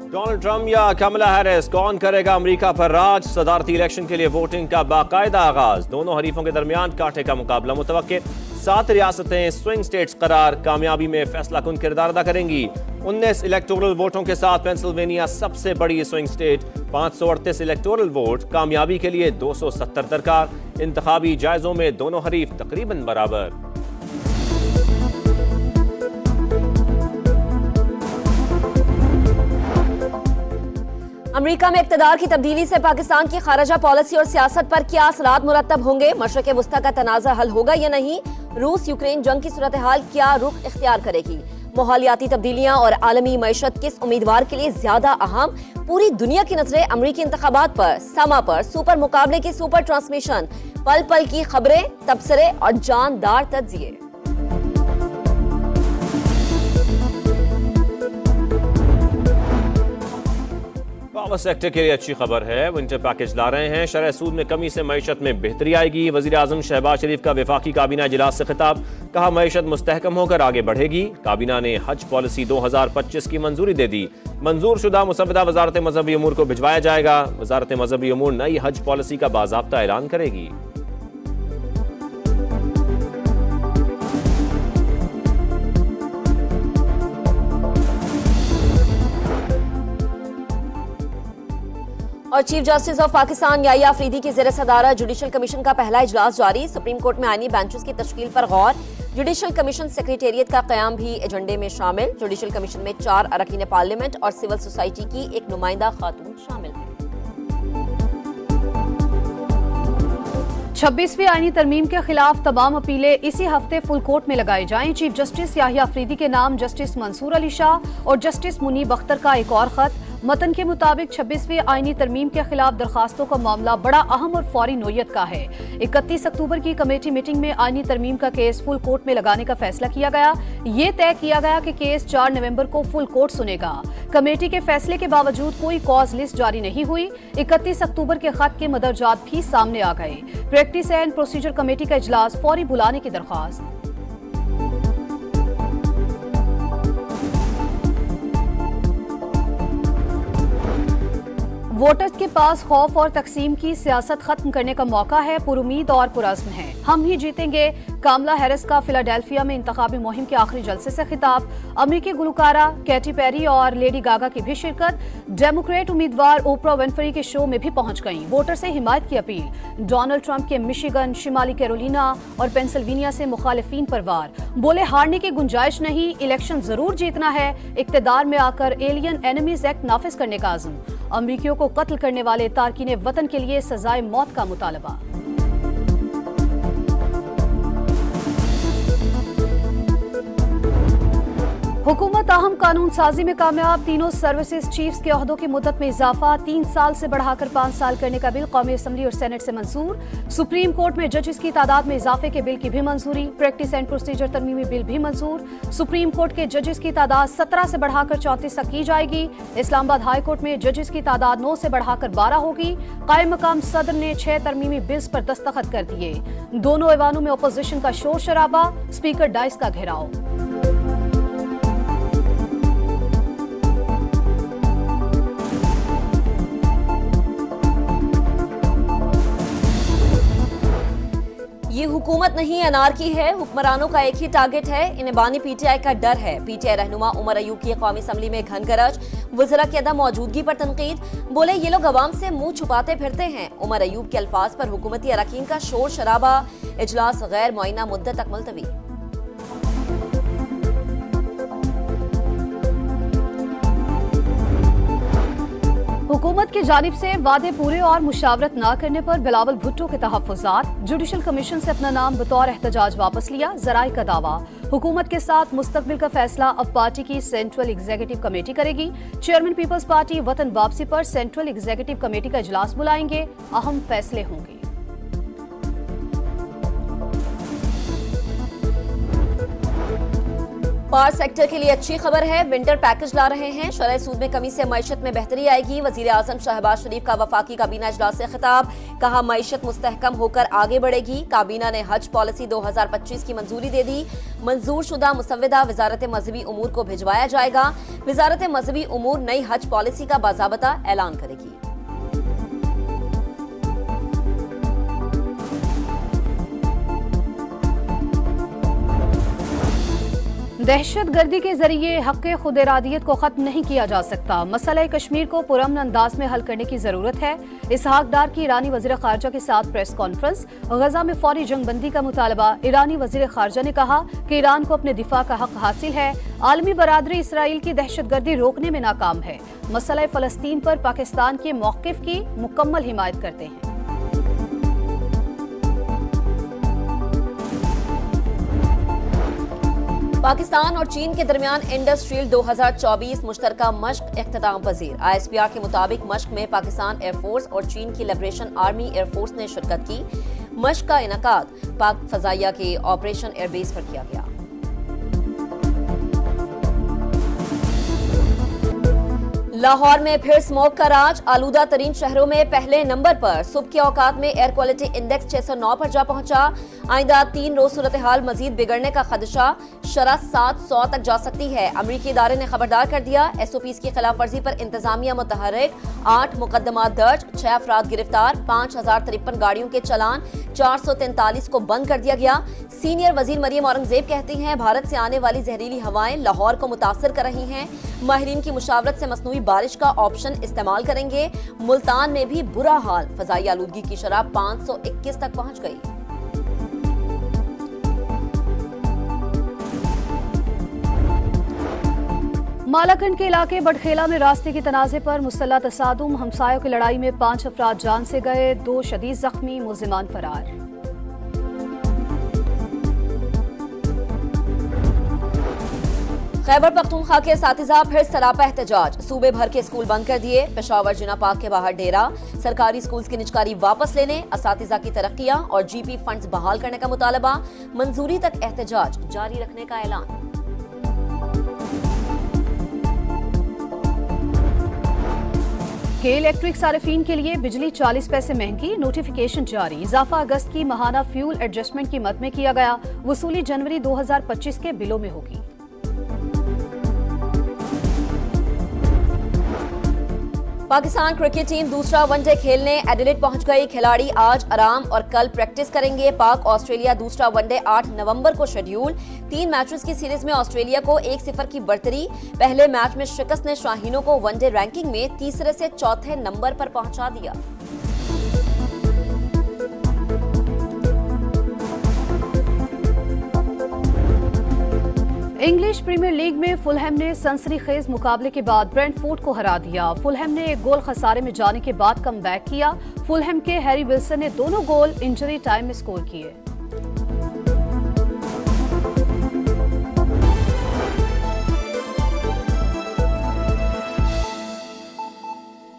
Donald Trump या कमला Harris, कौन करेगा अमेरिका पर राज? सदारती इलेक्शन के लिए वोटिंग का बाकायदा आगाज। दोनों हरीफों के दरमियान कांटे का मुकाबला मुतवक्के। 7 रियासतें स्विंग स्टेट्स करार, कामयाबी में फैसला कुन किरदार अदा करेंगी। 19 इलेक्टोरल वोटों के साथ पेंसिल्वेनिया सबसे बड़ी स्विंग स्टेट। 538 इलेक्टोरल वोट, कामयाबी के लिए 270 दरकार। इंतखाबी जायजों में दोनों हरीफ तकरीबन बराबर। अमेरिका में इक़्तिदार की तब्दीली से पाकिस्तान की खारजा पॉलिसी और सियासत पर क्या असरात मुरत्तब होंगे? मशरिक़ वुस्ता का तनाज़ा हल होगा या नहीं? रूस यूक्रेन जंग की सूरत हाल क्या रुख इख्तियार करेगी? माहौलियाती तब्दीलियां और आलमी मईशत किस उम्मीदवार के लिए ज्यादा अहम? पूरी दुनिया की नजरें अमरीकी इंतखाबात पर, समा पर, सुपर मुकाबले की सुपर ट्रांसमिशन, पल पल की खबरें, तबसरे और जानदार तज्जिए। पावर सेक्टर के लिए अच्छी खबर है, विंटर पैकेज ला रहे हैं। शरह सूद में कमी से मईशत में बेहतरी आएगी। वजीर आजम शहबाज शरीफ का वफाकी काबीना इजलास से खिताब, कहा मईशत मुस्तहकम होकर आगे बढ़ेगी। काबीना ने हज पॉलिसी 2025 की मंजूरी दे दी। मंजूर शुदा मुसव्वदा वजारत मजहबी अमूर को भिजवाया जाएगा। वजारत मजहबी अमूर नई हज पॉलिसी का बाज़ाब्ता ऐलान करेगी। और chief justice of Pakistan Yahya Afridi की ज़ेर सदारत जुडिशल कमीशन का पहला इजलास जारी। सुप्रीम कोर्ट में आईनी बेंचेस की तश्कील पर गौर। जुडिशल कमीशन सेक्रेटेरिएट का क़याम भी एजेंडे में शामिल। जुडिशल कमीशन में 4 अरकान पार्लियामेंट और सिविल सोसाइटी की एक नुमाइंदा खातून शामिल है। 26वीं आईनी तरमीम के खिलाफ तमाम अपीलें इसी हफ्ते फुल कोर्ट में लगाई जाएं। चीफ जस्टिस याहिया अफरीदी के नाम जस्टिस मंसूर अली शाह और जस्टिस मुनीब अख्तर का एक और खत। मतन के मुताबिक 26वीं आईनी तरमीम के खिलाफ दरखास्तों का मामला बड़ा अहम और फौरी नोयत का है। 31 अक्टूबर की कमेटी मीटिंग में आईनी तरमीम का केस फुल कोर्ट में लगाने का फैसला किया गया। ये तय किया गया कि केस 4 नवंबर को फुल कोर्ट सुनेगा। कमेटी के फैसले के बावजूद कोई कॉज लिस्ट जारी नहीं हुई। 31 अक्टूबर के खत के मदरजात भी सामने आ गए। प्रैक्टिस एंड प्रोसीजर कमेटी का इजलास फौरी बुलाने की दरख्वास्त। वोटर्स के पास खौफ और तकसीम की सियासत खत्म करने का मौका है। पुरुमीद और पुरज़्म है, हम ही जीतेंगे। कामला हैरिस का फिलाडेल्फिया में इंतखाबी मुहिम के आखिरी जलसे से खिताब। अमेरिकी गुलकारा कैटी पेरी और लेडी गागा की भी शिरकत। डेमोक्रेट उम्मीदवार ओपरा विनफ्री के शो में भी पहुंच गईं। वोटर से हिमायत की अपील। डोनाल्ड ट्रंप के मिशिगन, शिमाली कैरोलिना और पेंसिल्वेनिया से मुखालिफिन पर वार। बोले हारने की गुंजाइश नहीं, इलेक्शन जरूर जीतना है। इक्तदार में आकर एलियन एनिमीज एक्ट नाफिज करने का आज़म। अमरीकियों को कत्ल करने वाले तारकीन वतन के लिए सजाए मौत का मुतालबा। हुकूमत अहम कानून साजी में कामयाब। तीनों सर्विसेज चीफ्स के ओहदों की मुद्दत में इजाफा 3 साल से बढ़ाकर 5 साल करने का बिल कौमी असम्बली और सेनेट से मंजूर। सुप्रीम कोर्ट में जजेस की तादाद में इजाफे के बिल की भी मंजूरी। प्रैक्टिस एंड प्रोसीजर तरमीमी बिल भी मंजूर। सुप्रीम कोर्ट के जजेस की तादाद 17 से बढ़ाकर 34 तक की जाएगी। इस्लामाबाद हाई कोर्ट में जजेस की तादाद 9 से बढ़ाकर 12 होगी। कायम मकाम सदर ने 6 तरमीमी बिल्स पर दस्तखत कर दिए। दोनों ऐवानों में अपोजिशन का शोर शराबा, स्पीकर डाइस का घेराव। ये हुकूमत नहीं अनारकी है। हुक्मरानों का एक ही टारगेट है, इन्हें बानी पीटीआई का डर है। पीटीआई रहनुमा उमर अयूब की कौमी असम्बली में घन गरज। वज़रा की अदम मौजूदगी पर तनकीद। बोले ये लोग अवाम से मुंह छुपाते फिरते हैं। उमर अयूब के अल्फाज पर हुकूमती अरकान का शोर शराबा। इजलास गैर मुअय्यना मुद्दत तक मुलतवी। हुकूमत की जानिब से वादे पूरे और मुशावरत न करने पर बिलावल भुट्टो के तहफ़्फ़ुज़ात। जुडिशल कमीशन से अपना नाम बतौर एहतजाज वापस लिया। ज़राए का दावा, हुकूमत के साथ मुस्तकबिल का फैसला अब पार्टी की सेंट्रल एग्जीक्यूटिव कमेटी करेगी। चेयरमैन पीपल्स पार्टी वतन वापसी पर सेंट्रल एग्जीक्यूटिव कमेटी का इजलास बुलाएंगे। अहम फैसले होंगे। पावर सेक्टर के लिए अच्छी खबर है, विंटर पैकेज ला रहे हैं। शरह सूद में कमी से मईशत में बेहतरी आएगी। वजीर आजम शहबाज शरीफ का वफाकी काबीना इजलास से खिताब, कहा मईशत मुस्तहकम होकर आगे बढ़ेगी। काबीना ने हज पॉलिसी 2025 की मंजूरी दे दी। मंजूर शुदा मुसव्वदा वजारत मजहबी उमूर को भिजवाया जाएगा। वजारत मजहबी उमूर नई हज पॉलिसी का बाज़ाबता ऐलान करेगी। दहशतगर्दी के जरिए हक़ खुद इरादियत को खत्म नहीं किया जा सकता। मसला कश्मीर को पुरअमन अंदाज में हल करने की जरूरत है। इसहाक डार की ईरानी वज़ीर ख़ारजा के साथ प्रेस कॉन्फ्रेंस। गजा में फौरी जंगबंदी का मुतालबा। ईरानी वज़ीर ख़ारजा ने कहा कि ईरान को अपने दिफा का हक हासिल है। आलमी बरादरी इसराइल की दहशतगर्दी रोकने में नाकाम है। मसला फ़लस्तीन पर पाकिस्तान के मौक़िफ़ की मुकम्मल हिमायत करते हैं। पाकिस्तान और चीन के दरमियान इंडस्ट्रियल 2024 मुश्तरका मश्क इख्तिताम पजीर। ISPR के मुताबिक मश्क में पाकिस्तान एयरफोर्स और चीन की लिबरेशन आर्मी एयरफोर्स ने शिरकत की। मश्क का इनकाद पाक फजाइया के ऑपरेशन एयरबेस पर किया गया। लाहौर में फिर स्मोक का राज। आलूदा तरीन शहरों में पहले नंबर पर। सुबह के औकात में एयर क्वालिटी इंडेक्स 609 पर जा पहुंचा। आइंदा 3 रोज सूरत हाल मजीद बिगड़ने का खदशा। शरह 700 तक जा सकती है। अमरीकी इदारे ने खबरदार कर दिया। SOPs की खिलाफ वर्जी पर इंतजामिया मुतहर्रिक। 8 मुकदमा दर्ज, 6 अफराद गिरफ्तार, 5053 गाड़ियों के चलान, 443 को बंद कर दिया गया। सीनियर वजीर मरियम औरंगजेब कहती हैं भारत से आने वाली जहरीली हवाएं लाहौर को मुतासर कर रही हैं। माहिरीन की मुशावरत से मसनूई बारिश का ऑप्शन इस्तेमाल करेंगे। मुल्तान में भी बुरा हाल। फजाई आलूदगी की शरह 521 तक पहुंच गई। मालाकंड के इलाके बडखेला में रास्ते की तनाज़े पर मुसल्लह तसादुम। हमसायों की लड़ाई में 5 अफराद जान से गए, 2 शदीद जख्मी, मुल्जिमान फरार। खैबर पख्तूनख्वा के असातिज़ा फिर सरापा एहतजाज। सूबे भर के स्कूल बंद कर दिए। पेशावर जिना पार्क के बाहर डेरा। सरकारी स्कूल की निजकारी वापस लेने, असातिज़ा की तरक्कियां और GP फंड्स बहाल करने का मुतालबा। मंजूरी तक एहतजाज जारी रखने का ऐलान। के इलेक्ट्रिक सारिफीन के लिए बिजली 40 पैसे महंगी। नोटिफिकेशन जारी। इजाफा अगस्त की माहाना फ्यूल एडजस्टमेंट कीमत में किया गया। वसूली जनवरी 2025 के बिलों में होगी। पाकिस्तान क्रिकेट टीम दूसरा वनडे खेलने एडिलेड पहुंच गई। खिलाड़ी आज आराम और कल प्रैक्टिस करेंगे। पाक ऑस्ट्रेलिया दूसरा वनडे 8 नवंबर को शेड्यूल। 3 मैचेस की सीरीज में ऑस्ट्रेलिया को 1-0 की बढ़तरी। पहले मैच में शिकस्त ने शाहीनों को वनडे रैंकिंग में तीसरे से चौथे नंबर पर पहुंचा दिया। इंग्लिश प्रीमियर लीग में फुलहैम ने सनसनीखेज मुकाबले के बाद ब्रेंटफोर्ड को हरा दिया। फुलहैम ने 1 गोल खसारे में जाने के बाद कमबैक किया। फुलहैम के हैरी विल्सन ने दोनों गोल इंजरी टाइम में स्कोर किए।